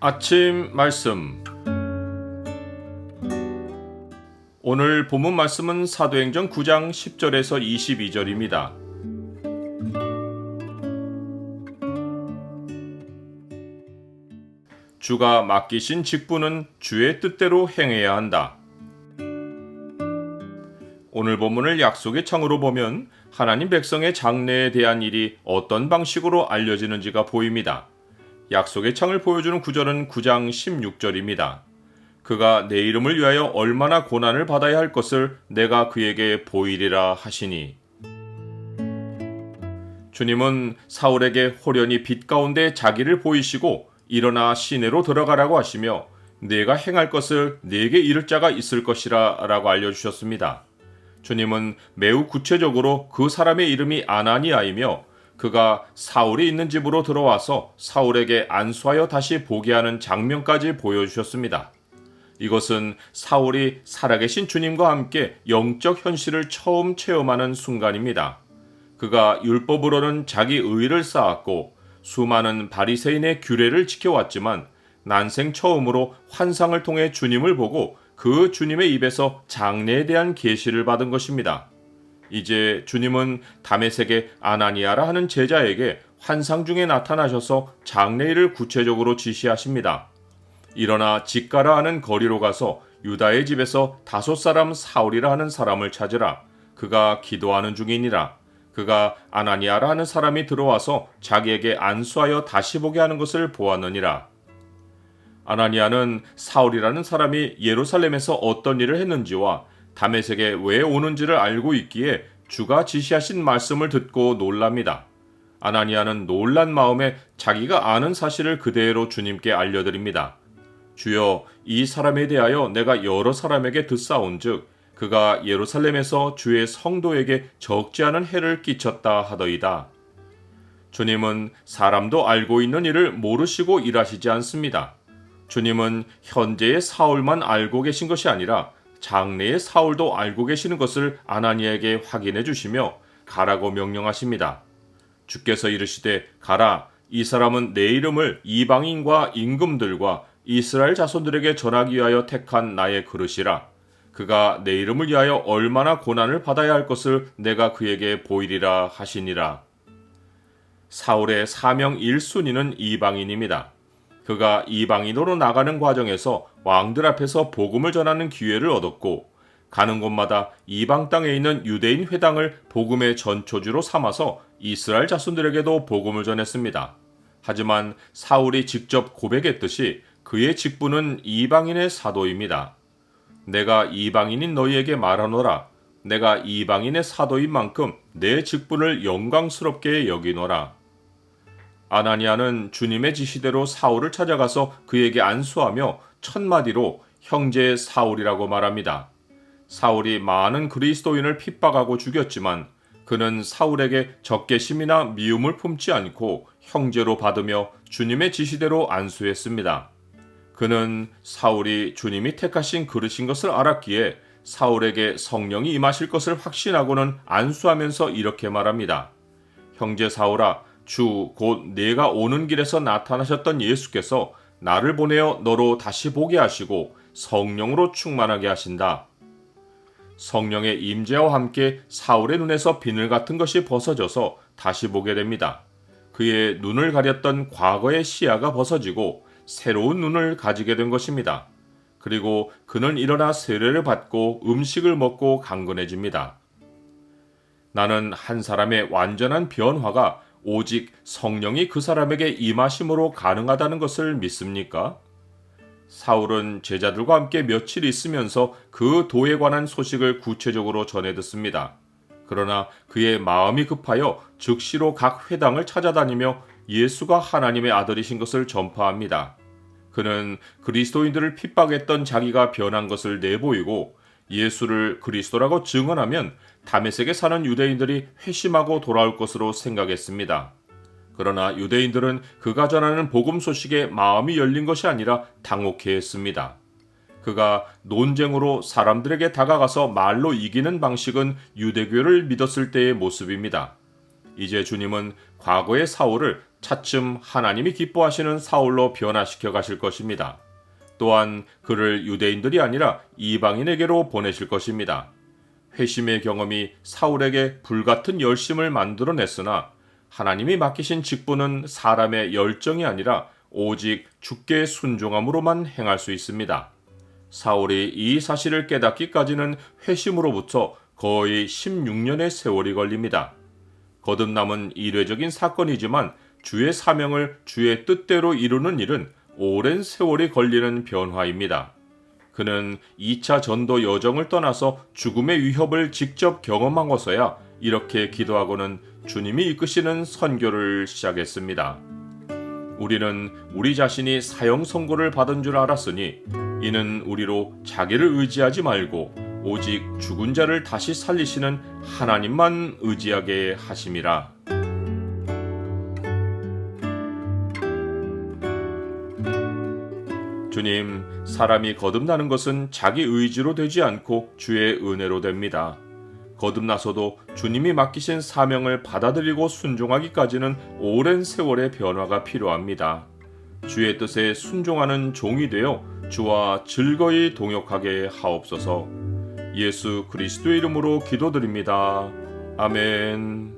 아침 말씀. 오늘 본문 말씀은 사도행전 9장 10절에서 22절입니다. 주가 맡기신 직분은 주의 뜻대로 행해야 한다. 오늘 본문을 약속의 창으로 보면 하나님 백성의 장래에 대한 일이 어떤 방식으로 알려지는지가 보입니다. 약속의 창을 보여주는 구절은 9장 16절입니다. 그가 내 이름을 위하여 얼마나 고난을 받아야 할 것을 내가 그에게 보이리라 하시니. 주님은 사울에게 호련히 빛 가운데 자기를 보이시고 일어나 시내로 들어가라고 하시며 네가 행할 것을 네게 이를 자가 있을 것이라 라고 알려주셨습니다. 주님은 매우 구체적으로 그 사람의 이름이 아나니아이며 그가 사울이 있는 집으로 들어와서 사울에게 안수하여 다시 보게 하는 장면까지 보여주셨습니다. 이것은 사울이 살아계신 주님과 함께 영적 현실을 처음 체험하는 순간입니다. 그가 율법으로는 자기 의의를 쌓았고 수많은 바리새인의 규례를 지켜왔지만 난생 처음으로 환상을 통해 주님을 보고 그 주님의 입에서 장래에 대한 계시를 받은 것입니다. 이제 주님은 다메섹의 아나니아라 하는 제자에게 환상 중에 나타나셔서 장래일을 구체적으로 지시하십니다. 일어나 직가라 하는 거리로 가서 유다의 집에서 5사람 사울이라 하는 사람을 찾으라. 그가 기도하는 중이니라. 그가 아나니아라 하는 사람이 들어와서 자기에게 안수하여 다시 보게 하는 것을 보았느니라. 아나니아는 사울이라는 사람이 예루살렘에서 어떤 일을 했는지와 다메섹에 왜 오는지를 알고 있기에 주가 지시하신 말씀을 듣고 놀랍니다. 아나니아는 놀란 마음에 자기가 아는 사실을 그대로 주님께 알려드립니다. 주여, 이 사람에 대하여 내가 여러 사람에게 듣사온즉 그가 예루살렘에서 주의 성도에게 적지 않은 해를 끼쳤다 하더이다. 주님은 사람도 알고 있는 일을 모르시고 일하시지 않습니다. 주님은 현재의 사울만 알고 계신 것이 아니라 장래의 사울도 알고 계시는 것을 아나니아에게 확인해 주시며 가라고 명령하십니다. 주께서 이르시되 가라, 이 사람은 내 이름을 이방인과 임금들과 이스라엘 자손들에게 전하기 위하여 택한 나의 그릇이라. 그가 내 이름을 위하여 얼마나 고난을 받아야 할 것을 내가 그에게 보이리라 하시니라. 사울의 사명 1순위는 이방인입니다. 그가 이방인으로 나가는 과정에서 왕들 앞에서 복음을 전하는 기회를 얻었고 가는 곳마다 이방 땅에 있는 유대인 회당을 복음의 전초지로 삼아서 이스라엘 자손들에게도 복음을 전했습니다. 하지만 사울이 직접 고백했듯이 그의 직분은 이방인의 사도입니다. 내가 이방인인 너희에게 말하노라. 내가 이방인의 사도인 만큼 내 직분을 영광스럽게 여기노라. 아나니아는 주님의 지시대로 사울을 찾아가서 그에게 안수하며 첫마디로 형제 사울이라고 말합니다. 사울이 많은 그리스도인을 핍박하고 죽였지만 그는 사울에게 적개심이나 미움을 품지 않고 형제로 받으며 주님의 지시대로 안수했습니다. 그는 사울이 주님이 택하신 그릇인 것을 알았기에 사울에게 성령이 임하실 것을 확신하고는 안수하면서 이렇게 말합니다. 형제 사울아, 주 곧 네가 오는 길에서 나타나셨던 예수께서 나를 보내어 너로 다시 보게 하시고 성령으로 충만하게 하신다. 성령의 임재와 함께 사울의 눈에서 비늘 같은 것이 벗어져서 다시 보게 됩니다. 그의 눈을 가렸던 과거의 시야가 벗어지고 새로운 눈을 가지게 된 것입니다. 그리고 그는 일어나 세례를 받고 음식을 먹고 강건해집니다. 나는 한 사람의 완전한 변화가 오직 성령이 그 사람에게 임하심으로 가능하다는 것을 믿습니까? 사울은 제자들과 함께 며칠 있으면서 그 도에 관한 소식을 구체적으로 전해 듣습니다. 그러나 그의 마음이 급하여 즉시로 각 회당을 찾아다니며 예수가 하나님의 아들이신 것을 전파합니다. 그는 그리스도인들을 핍박했던 자기가 변한 것을 내보이고 예수를 그리스도라고 증언하면 다메섹에 사는 유대인들이 회심하고 돌아올 것으로 생각했습니다. 그러나 유대인들은 그가 전하는 복음 소식에 마음이 열린 것이 아니라 당혹해했습니다. 그가 논쟁으로 사람들에게 다가가서 말로 이기는 방식은 유대교를 믿었을 때의 모습입니다. 이제 주님은 과거의 사울을 차츰 하나님이 기뻐하시는 사울로 변화시켜 가실 것입니다. 또한 그를 유대인들이 아니라 이방인에게로 보내실 것입니다. 회심의 경험이 사울에게 불같은 열심을 만들어냈으나 하나님이 맡기신 직분은 사람의 열정이 아니라 오직 주께 순종함으로만 행할 수 있습니다. 사울이 이 사실을 깨닫기까지는 회심으로부터 거의 16년의 세월이 걸립니다. 거듭남은 이례적인 사건이지만 주의 사명을 주의 뜻대로 이루는 일은 오랜 세월이 걸리는 변화입니다. 그는 2차 전도 여정을 떠나서 죽음의 위협을 직접 경험하고서야 이렇게 기도하고는 주님이 이끄시는 선교를 시작했습니다. 우리는 우리 자신이 사형 선고를 받은 줄 알았으니 이는 우리로 자기를 의지하지 말고 오직 죽은 자를 다시 살리시는 하나님만 의지하게 하심이라. 주님, 사람이 거듭나는 것은 자기 의지로 되지 않고 주의 은혜로 됩니다. 거듭나서도 주님이 맡기신 사명을 받아들이고 순종하기까지는 오랜 세월의 변화가 필요합니다. 주의 뜻에 순종하는 종이 되어 주와 즐거이 동역하게 하옵소서. 예수 그리스도의 이름으로 기도드립니다. 아멘.